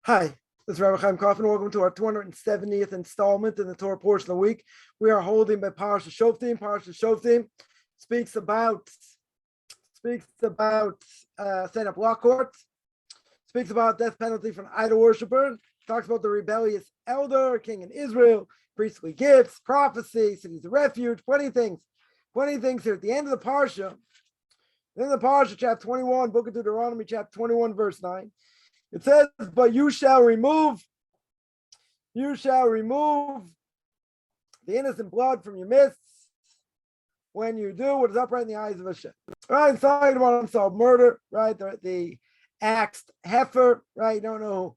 Hi, this is Rabbi Chaim Kaufman. Welcome to our 270th installment in the Torah portion of the week. We are holding by Parshas Shoftim. Parshas Shoftim speaks about setting up law courts, speaks about death penalty for an idol worshiper, talks about the rebellious elder, king in Israel, priestly gifts, prophecy, cities of refuge, plenty of things here. At the end of the Parsha, chapter 21, book of Deuteronomy, chapter 21, verse 9, it says, but you shall remove the innocent blood from your midst when you do what is upright in the eyes of Hashem. Right, it's talking about unsolved murder, right? The axed heifer, right? You don't know,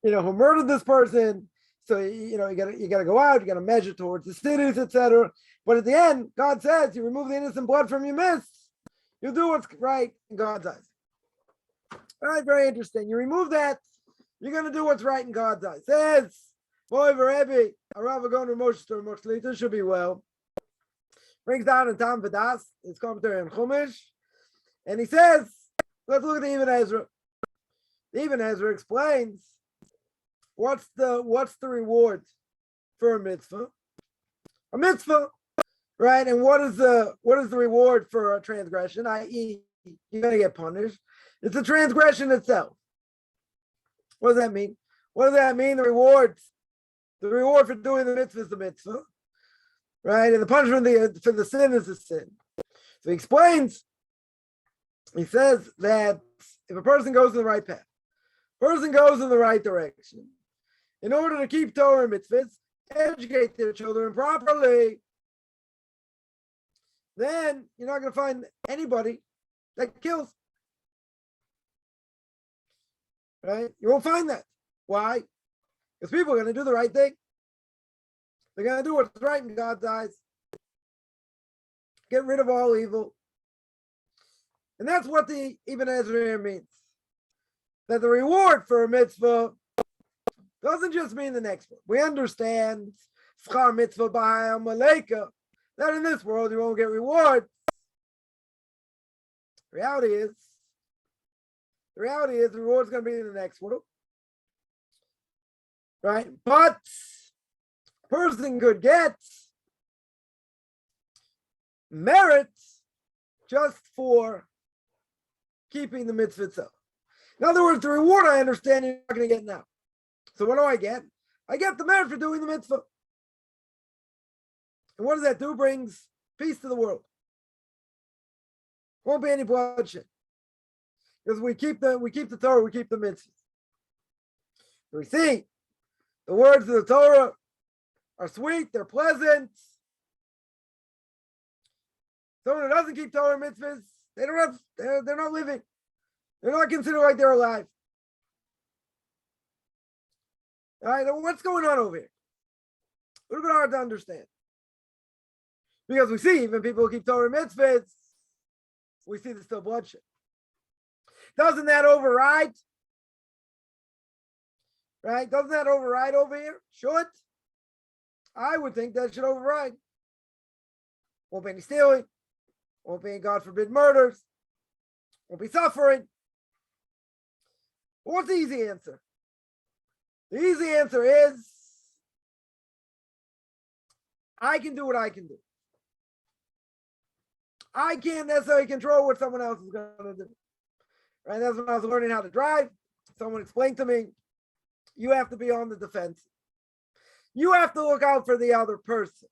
who murdered this person. So you gotta go out, you gotta measure towards the cities, etc. But at the end, God says, you remove the innocent blood from your midst, you do what's right in God's eyes. All right, very interesting. You remove that, you're going to do what's right in God's eyes. Says, should be well. Brings down in Tam Vadas, his commentary on Chumash, and he says, let's look at the Ibn Ezra. The Ibn Ezra explains what's the reward for a mitzvah. A mitzvah, right? And what is the reward for a transgression, i.e., you're going to get punished. It's a transgression itself. What does that mean? The reward for doing the mitzvah is the mitzvah, right? And the punishment for the sin is the sin. So he explains, he says that if a person goes in the right path, person goes in the right direction, in order to keep Torah and mitzvahs, educate their children properly, then you're not going to find anybody that kills. Right? You won't find that. Why? Because people are going to do the right thing. They're going to do what's right in God's eyes. Get rid of all evil. And that's what the Ibn Ezra means. That the reward for a mitzvah doesn't just mean the next one. We understand schar mitzvah b'hayam maleka, that in this world you won't get rewards. The reality is the reward's going to be in the next world, right? But a person could get merit just for keeping the mitzvah itself. In other words, the reward I understand you're not going to get now. So what do I get? I get the merit for doing the mitzvah. And what does that do? Brings peace to the world. Won't be any bloodshed. Because we keep the Torah, we keep the mitzvahs. We see the words of the Torah are sweet, they're pleasant. Someone who doesn't keep Torah mitzvahs, they're not living. They're not considered like they're alive. All right, what's going on over here? A little bit hard to understand. Because we see even people who keep Torah mitzvahs, we see there's still bloodshed. Doesn't that override? Right? Doesn't that override over here? Should? I would think that should override. Won't be any stealing. Won't be any, God forbid, murders. Won't be suffering. But what's the easy answer? The easy answer is, I can do what I can do. I can't necessarily control what someone else is going to do. Right? That's when I was learning how to drive. Someone explained to me, you have to be on the defense. You have to look out for the other person.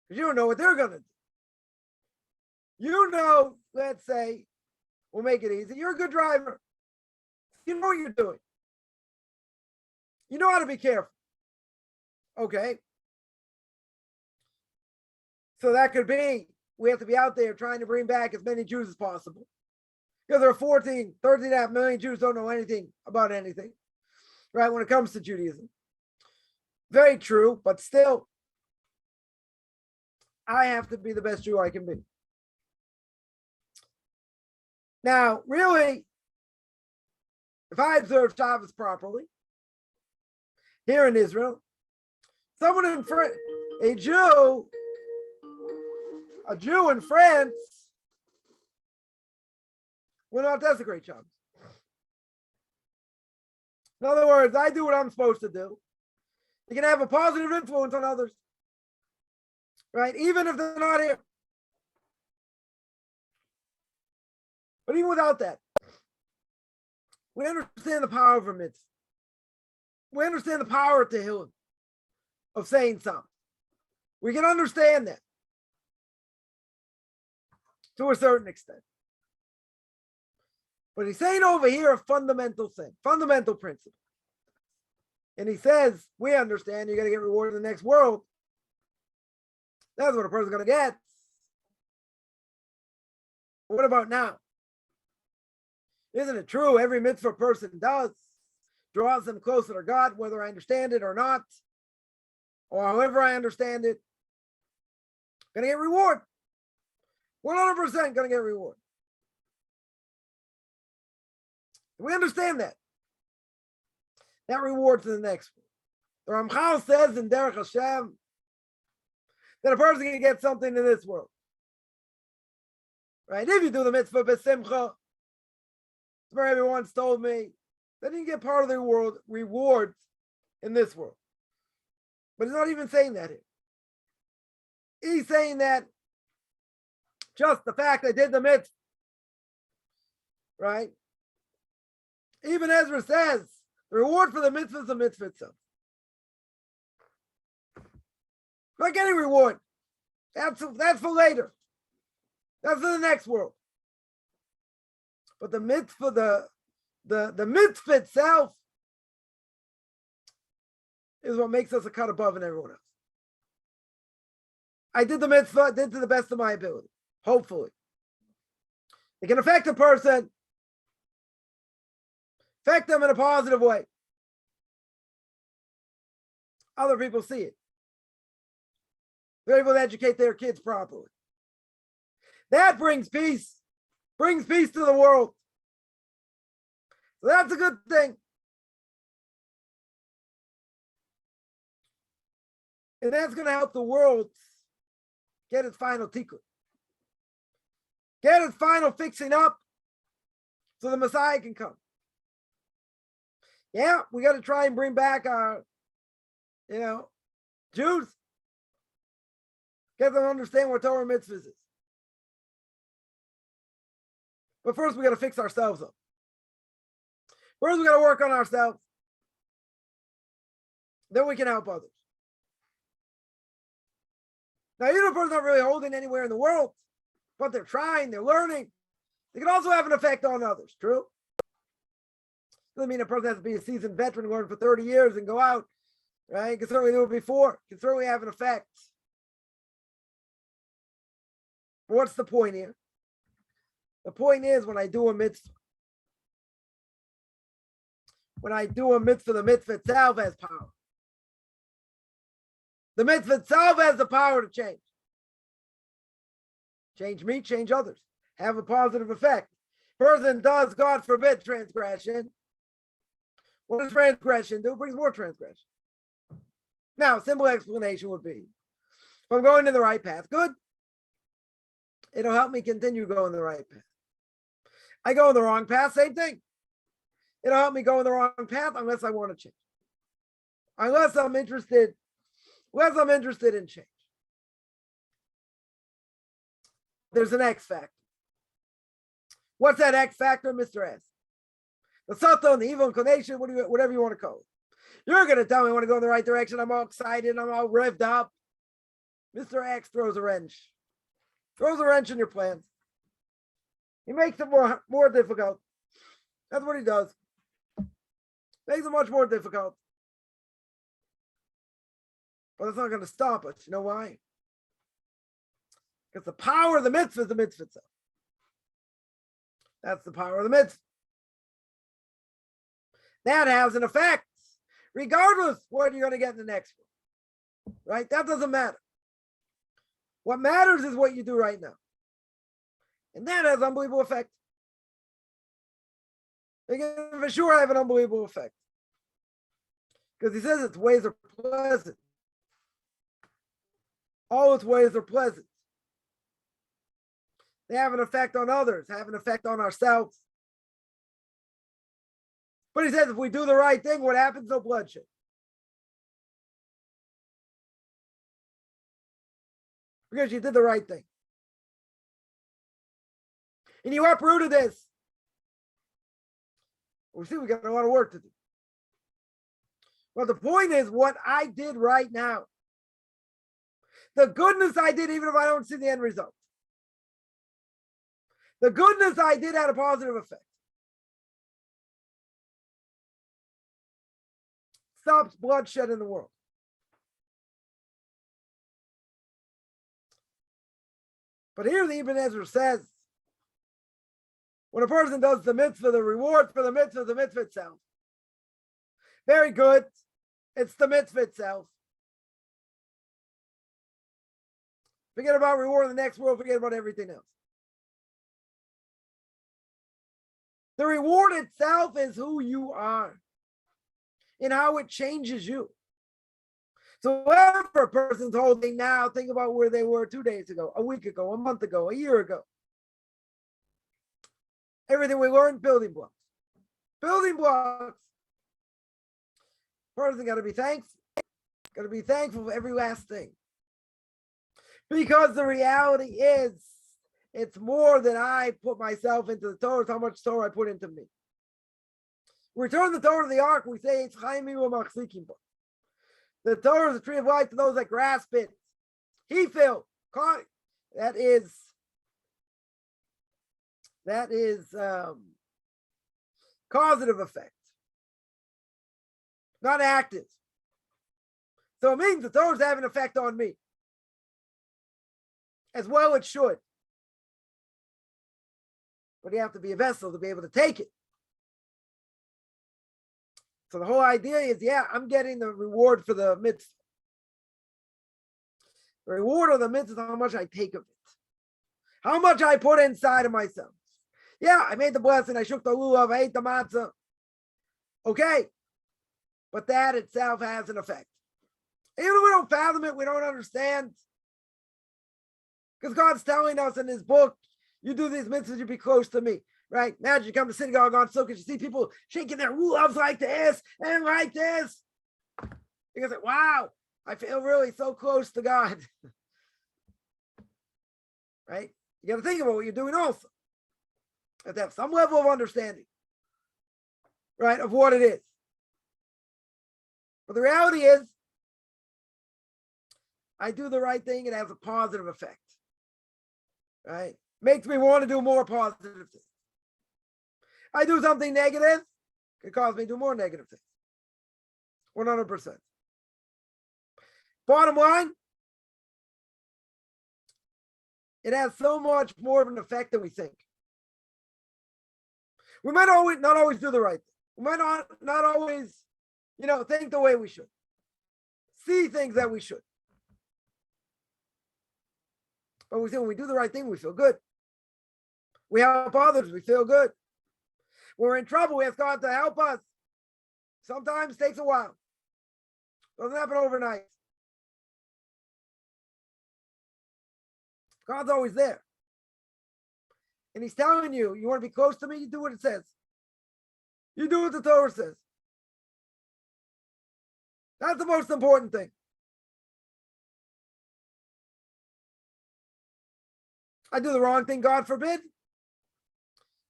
Because you don't know what they're going to do. Let's say, we'll make it easy. You're a good driver. You know what you're doing. You know how to be careful. Okay. So that could be, we have to be out there trying to bring back as many Jews as possible. Because there are 13.5 million Jews don't know anything about anything, right, when it comes to Judaism. Very true, but still, I have to be the best Jew I can be. Now, really, if I observe Shabbos properly, here in Israel, someone in France, a Jew in France will not desecrate Shabbos. In other words, I do what I'm supposed to do. You can have a positive influence on others, right? Even if they're not here. But even without that, we understand the power of a mitzvah. We understand the power of Tehillim, of saying something. We can understand that to a certain extent. But he's saying over here a fundamental thing, fundamental principle. And he says, we understand you're going to get rewarded in the next world. That's what a person's going to get. What about now? Isn't it true? Every mitzvah person does draws them closer to God, whether I understand it or not, or however I understand it. Going to get reward. 100% going to get reward. We understand that. That reward to the next one. The Ramchal says in Derech Hashem that a person can get something in this world. Right? If you do the mitzvah b'simcha, where everyone's told me, then you get part of the world rewards in this world. But he's not even saying that here. He's saying that just the fact I did the mitzvah, right? Even Ezra says the reward for the mitzvah is the mitzvah itself. Like any reward, that's for later. That's for the next world. But the mitzvah, the mitzvah itself is what makes us a cut above and everyone else. I did the mitzvah, I did to the best of my ability. Hopefully. It can affect a person, affect them in a positive way. Other people see it. They're able to educate their kids properly. That brings peace to the world. So that's a good thing. And that's going to help the world get its final tikkun. Get its final fixing up so the Messiah can come. Yeah, we got to try and bring back our, Jews. Get them to understand what Torah mitzvahs is. But first, we got to fix ourselves up. First, we got to work on ourselves. Then we can help others. Now, even if a person's not really holding anywhere in the world, but they're trying, they're learning, they can also have an effect on others. True? Doesn't mean a person has to be a seasoned veteran, learn for 30 years and go out, right? You can certainly do it before. You can certainly have an effect. But what's the point here? The point is when I do a mitzvah, the mitzvah itself has power. The mitzvah itself has the power to change. Change me, change others. Have a positive effect. Person does, God forbid, transgression. What does transgression do? It brings more transgression. Now, a simple explanation would be, if I'm going in the right path, good. It'll help me continue going the right path. I go in the wrong path, same thing. It'll help me go in the wrong path unless I want to change. Unless I'm interested in change. There's an X factor. What's that X factor, Mr. S? The Satan, the evil inclination, whatever you want to call it. You're going to tell me I want to go in the right direction. I'm all excited. I'm all revved up. Mr. X throws a wrench. Throws a wrench in your plans. He makes it more difficult. That's what he does. Makes it much more difficult. But it's not going to stop us. You know why? Because the power of the mitzvah is the mitzvah itself. That's the power of the mitzvah. That has an effect, regardless what you're going to get in the next one. Right? That doesn't matter. What matters is what you do right now. And that has unbelievable effect. They can for sure have an unbelievable effect. Because he says its ways are pleasant. All its ways are pleasant. They have an effect on others, have an effect on ourselves. But he says if we do the right thing, what happens? No bloodshed. Because you did the right thing. And you uprooted this. We see we got a lot of work to do. Well, the point is what I did right now. The goodness I did, even if I don't see the end result. The goodness I did had a positive effect. Stops bloodshed in the world. But here the Ibn Ezra says, when a person does the mitzvah, the reward for the mitzvah itself. Very good. It's the mitzvah itself. Forget about reward in the next world, forget about everything else. The reward itself is who you are and how it changes you. So whatever a person's holding now, think about where they were 2 days ago, a week ago, a month ago, a year ago. Everything we learned, building blocks. Building blocks. Person got to be thankful. Got to be thankful for every last thing. Because the reality is, it's more than I put myself into the Torah, it's how much Torah I put into me. We return the Torah to the ark, we say it's Chaimi Machzikim. The Torah is a tree of life to those that grasp it. He filled. That is causative effect, not active. So it means the Torah is having an effect on me. As well it should. But you have to be a vessel to be able to take it. So the whole idea is, yeah, I'm getting the reward for the mitzvah. The reward of the mitzvah is how much I take of it. How much I put inside of myself. Yeah, I made the blessing, I shook the lulav, I ate the matzah. Okay. But that itself has an effect. Even if we don't fathom it, we don't understand. Because God's telling us in his book, you do these mitzvahs, you'll be close to me. Right? Imagine you come to synagogue on Sukkot, you see people shaking their lulavs like this and like this. You can say, wow, I feel really so close to God. Right? You got to think about what you're doing also. You have to have some level of understanding, right, of what it is. But the reality is, I do the right thing, it has a positive effect. Right? Makes me want to do more positive things. I do something negative, it causes me to do more negative things. 100%. Bottom line, it has so much more of an effect than we think. We might not always do the right thing. We might not always, think the way we should. See things that we should. But we say when we do the right thing, we feel good. We help others, we feel good. When we're in trouble, we ask God to help us. Sometimes it takes a while. Doesn't happen overnight. God's always there. And he's telling you, you want to be close to me, you do what it says. You do what the Torah says. That's the most important thing. I do the wrong thing, God forbid.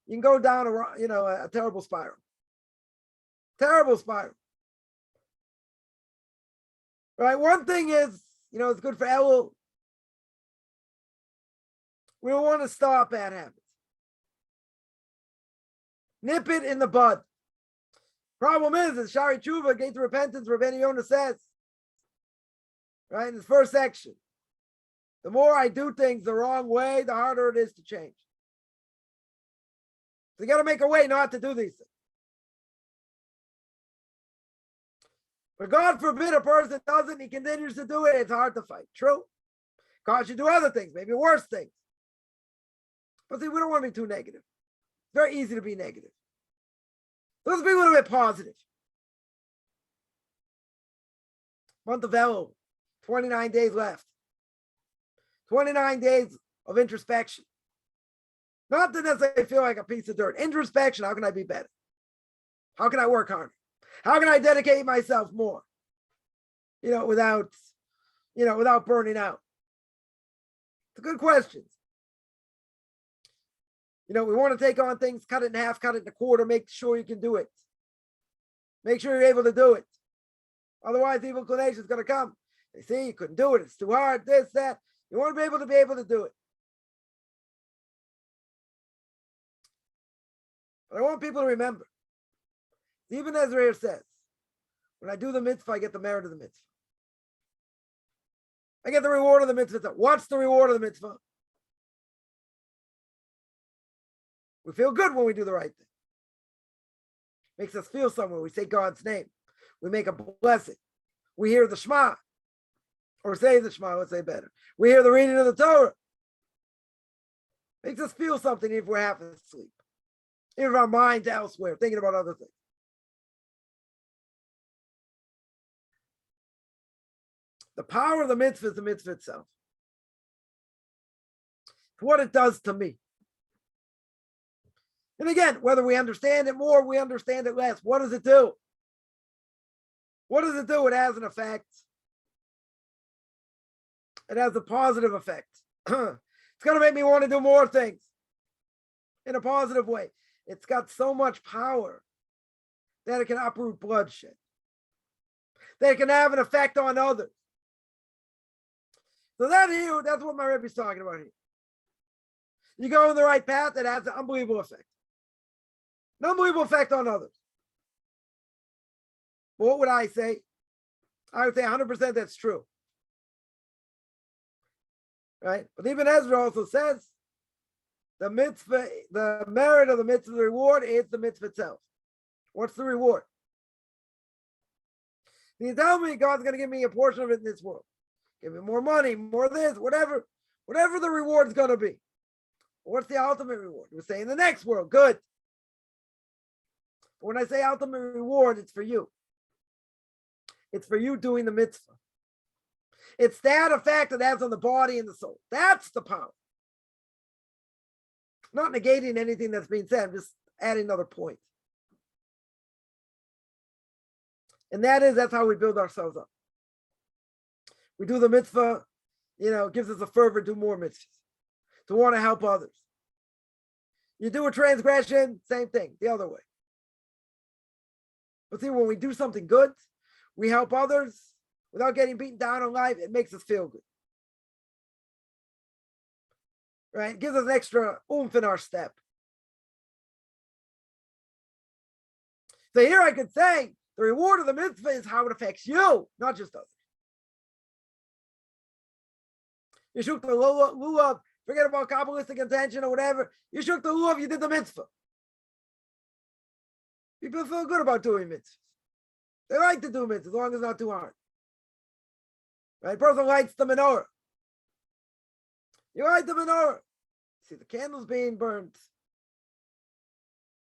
You can go down a terrible spiral. Terrible spiral. Right? One thing is, it's good for Elul. We don't want to stop bad habits. Nip it in the bud. Problem is Shari Tshuva, gate to repentance, Rabbeinu Yonah says, right, in his first section, the more I do things the wrong way, the harder it is to change. So you got to make a way not to do these things. But God forbid a person doesn't, he continues to do it, it's hard to fight. True. God should do other things, maybe worse things. But see, we don't want to be too negative. It's very easy to be negative. Let's be a little bit positive. Month of Elul, 29 days left. 29 days of introspection. Not to necessarily feel like a piece of dirt. Introspection, how can I be better? How can I work harder? How can I dedicate myself more? Without burning out. It's a good question. We want to take on things, cut it in half, cut it in a quarter, make sure you can do it. Make sure you're able to do it. Otherwise, the evil inclination is going to come. They say you couldn't do it. It's too hard, this, that. You want to be able to do it. But I want people to remember. Even Ezra says, when I do the mitzvah, I get the merit of the mitzvah. I get the reward of the mitzvah. What's the reward of the mitzvah? We feel good when we do the right thing. Makes us feel somewhere. We say God's name. We make a blessing. We hear the Shema. Or say the Shema, let's say better. We hear the reading of the Torah. Makes us feel something if we're half asleep. Even if our mind's elsewhere, thinking about other things. The power of the mitzvah is the mitzvah itself. It's what it does to me. And again, whether we understand it more, we understand it less. What does it do? What does it do? It has an effect. It has a positive effect. It's going to make me want to do more things in a positive way. It's got so much power that it can uproot bloodshed. That it can have an effect on others. So that's what my Rebbe is talking about here. You go in the right path, it has an unbelievable effect. An unbelievable effect on others. But what would I say? I would say 100% that's true. Right? But even Ezra also says the mitzvah, the merit of the mitzvah, the reward is the mitzvah itself. What's the reward? You tell me God's going to give me a portion of it in this world. Give me more money, more of this, whatever the reward's going to be. What's the ultimate reward? We're saying the next world, good. When I say ultimate reward, it's for you. It's for you doing the mitzvah. It's that effect it has on the body and the soul. That's the power. Not negating anything that's being said, I'm just adding another point. And that's how we build ourselves up. We do the mitzvah, it gives us a fervor to do more mitzvahs, to want to help others. You do a transgression, same thing, the other way. But see, when we do something good, we help others without getting beaten down in life, it makes us feel good. Right? It gives us an extra oomph in our step. So here I could say, the reward of the mitzvah is how it affects you, not just others. You shook the lulav, forget about Kabbalistic intention or whatever. You shook the lulav, you did the mitzvah. People feel good about doing mitzvahs. They like to do mitzvahs as long as it's not too hard. Right? Person lights the menorah. You light the menorah. See the candles being burnt.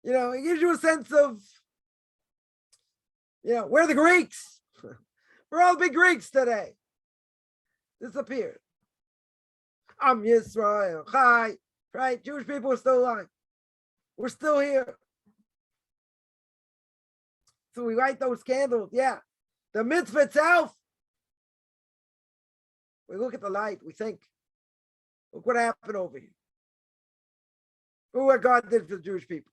It gives you a sense of, we're the Greeks. We're all big Greeks today. Disappeared. Am Yisrael, Chai, right? Jewish people are still alive. We're still here. So we light those candles, yeah. The mitzvah itself, we look at the light, we think, look what happened over here. Look what God did for the Jewish people.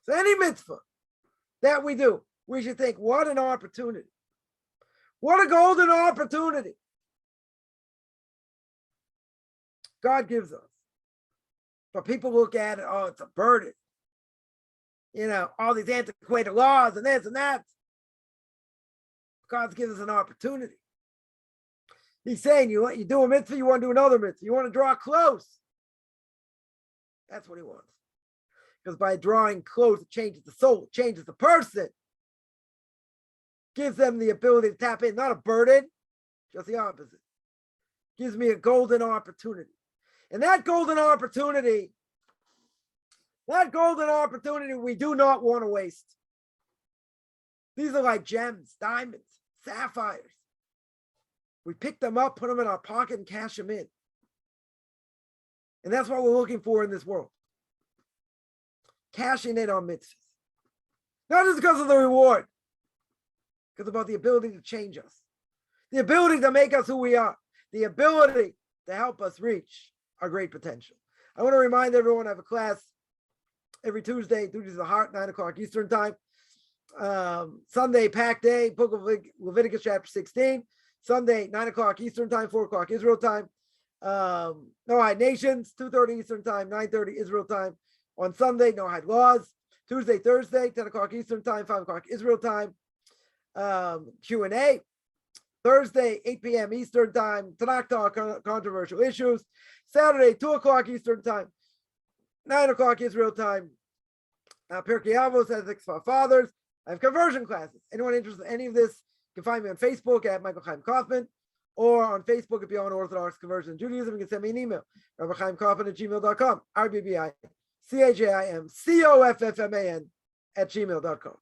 So any mitzvah that we do, we should think, what an opportunity. What a golden opportunity God gives us. But people look at it, oh, it's a burden. All these antiquated laws and this and that. God gives us an opportunity. He's saying, you do a mitzvah, you want to do another mitzvah. You want to draw close. That's what he wants. Because by drawing close, it changes the soul, it changes the person. Gives them the ability to tap in, not a burden, just the opposite. Gives me a golden opportunity. And that golden opportunity we do not want to waste. These are like gems, diamonds, sapphires. We pick them up, put them in our pocket, and cash them in. And that's what we're looking for in this world. Cashing in on mitzvahs. Not just because of the reward, because about the ability to change us, the ability to make us who we are, the ability to help us reach our great potential. I want to remind everyone I have a class every Tuesday, Duties of the Heart, 9 o'clock Eastern time. Sunday, Pack Day, Book of Leviticus chapter 16. Sunday, 9 o'clock Eastern time, 4 o'clock Israel time. Noahide Nations, 2:30 Eastern time, 9:30 Israel time. On Sunday, Noahide Laws. Tuesday, Thursday, 10 o'clock Eastern time, 5 o'clock Israel time. Q&A. Thursday, 8 p.m. Eastern time, Tanakh Talk, controversial issues. Saturday, 2 o'clock Eastern time, 9 o'clock Israel time. Pirkei Avos, Ethics for Fathers. I have conversion classes. Anyone interested in any of this can find me on Facebook at Michael Chaim Kaufman, or on Facebook if you're on Orthodox Conversion in Judaism, you can send me an email, rabbichaimkaufman@gmail.com, RBBICHAIMCOFFMAN @gmail.com.